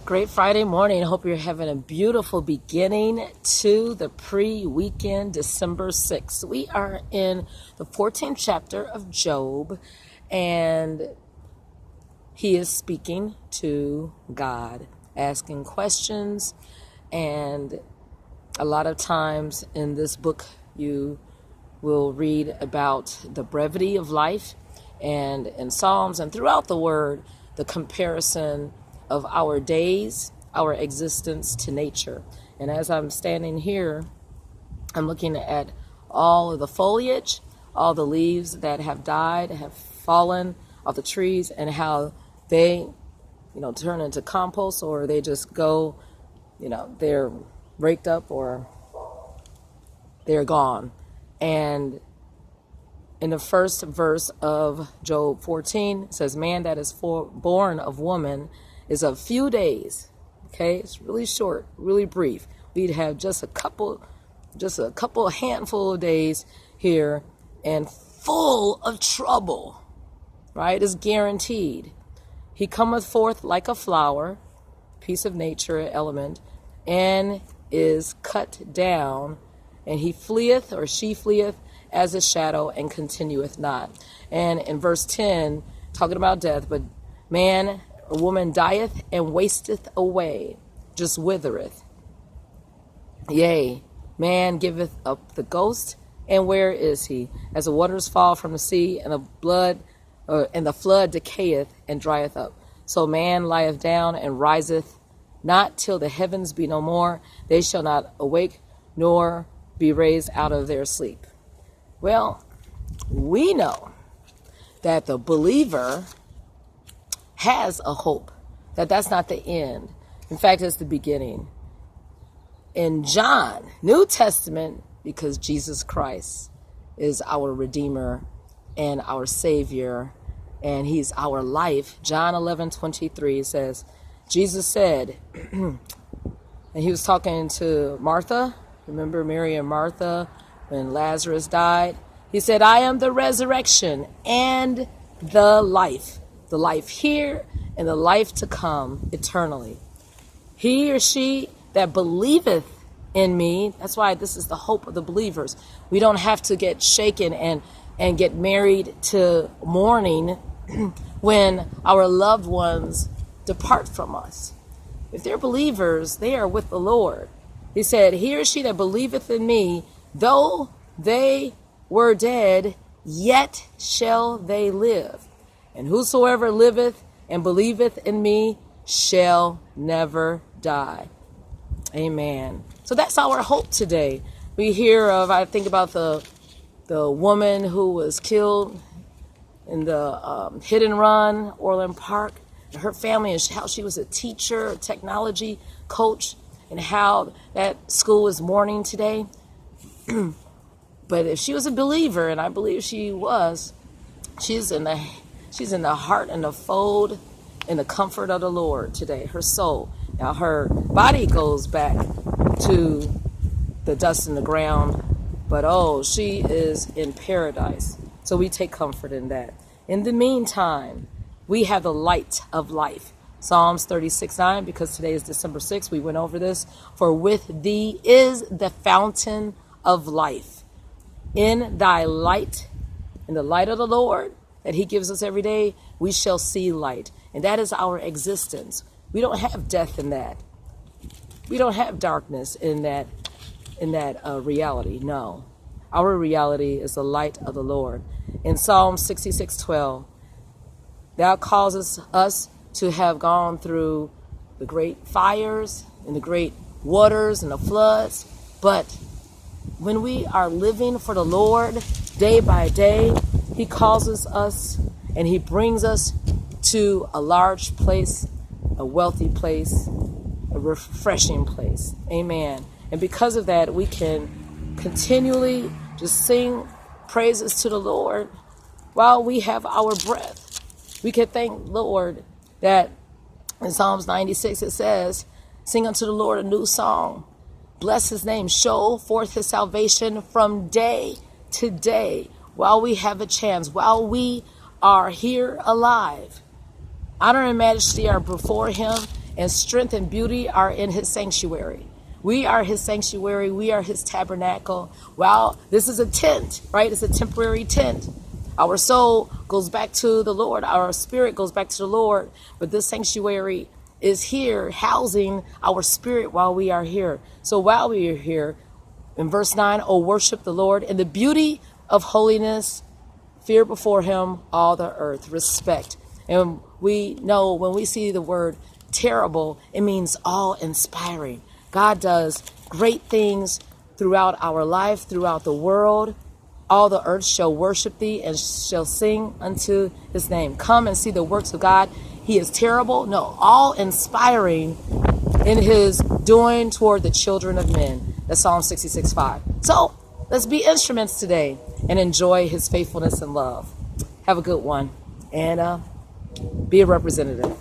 Great Friday morning. I hope you're having a beautiful beginning to the pre-weekend, December 6th. We are in the 14th chapter of Job, and he is speaking to God, asking questions. And a lot of times in this book, you will read about the brevity of life, and in Psalms and throughout the Word, the comparison of our days, our existence to nature. And as I'm standing here, I'm looking at all of the foliage, all the leaves that have died, have fallen off the trees, and how they, turn into compost, or they just go, they're raked up or they're gone. And in the first verse of Job 14, it says, "Man that is born of woman is a few days." Okay, it's really short, really brief. We'd have just a couple handful of days here, and full of trouble, right? It's guaranteed. He cometh forth like a flower, piece of nature, element, and is cut down, and he fleeth, or she fleeth, as a shadow, and continueth not. And in verse 10, talking about death, but man, a woman dieth and wasteth away, just withereth. Yea, man giveth up the ghost, and where is he? As the waters fall from the sea, and the flood decayeth and drieth up. So man lieth down and riseth not till the heavens be no more. They shall not awake, nor be raised out of their sleep. Well, we know that the believer has a hope, that's not the end. In fact, it's the beginning. In John, New Testament, because Jesus Christ is our Redeemer and our Savior, and He's our life. John 11:23 says, Jesus said, and He was talking to Martha, remember Mary and Martha, when Lazarus died? He said, "I am the resurrection and the life here and the life to come eternally. He or she that believeth in me," that's why this is the hope of the believers. We don't have to get shaken and get married to mourning when our loved ones depart from us. If they're believers, they are with the Lord. He said, "He or she that believeth in me, though they were dead, yet shall they live. And whosoever liveth and believeth in me shall never die." Amen. So that's our hope today. We hear of, I think about the woman who was killed in the hit and run, Orland Park. Her family, and how she was a teacher, a technology coach, and how that school is mourning today. But if she was a believer, and I believe she was, she's in the heart and the fold and the comfort of the Lord today, her soul. Now her body goes back to the dust and the ground, but she is in paradise. So we take comfort in that. In the meantime, we have the light of life. Psalms 36:9, because today is December 6th, we went over this. "For with thee is the fountain of life. In thy light, in the light of the Lord that He gives us every day, we shall see light." And that is our existence. We don't have death in that. We don't have darkness in that reality. No. Our reality is the light of the Lord. In Psalm 66:12, "Thou causest us to have gone through the great fires and the great waters and the floods." But when we are living for the Lord day by day, He causes us and He brings us to a large place, a wealthy place, a refreshing place. Amen. And because of that, we can continually just sing praises to the Lord while we have our breath. We can thank Lord that in Psalms 96 it says, "Sing unto the Lord a new song. Bless His name. Show forth His salvation from day to day." While we have a chance, while we are here alive, honor and majesty are before Him, and strength and beauty are in his sanctuary. We are his sanctuary. We are his tabernacle. Well, this is a tent, right? It's a temporary tent. Our soul goes back to the Lord. Our spirit goes back to the Lord. But this sanctuary is here housing our spirit while we are here. So while we are here, in verse 9, oh, worship the Lord in the beauty of holiness, fear before him all the earth, respect. And we know when we see the word terrible, it means awe-inspiring. God does great things throughout our life, throughout the world. All the earth shall worship thee and shall sing unto his name. Come and see the works of God. He is terrible, no, awe-inspiring in his doing toward the children of men. That's Psalm 66:5. So let's be instruments today and enjoy his faithfulness and love. Have a good one and be a representative.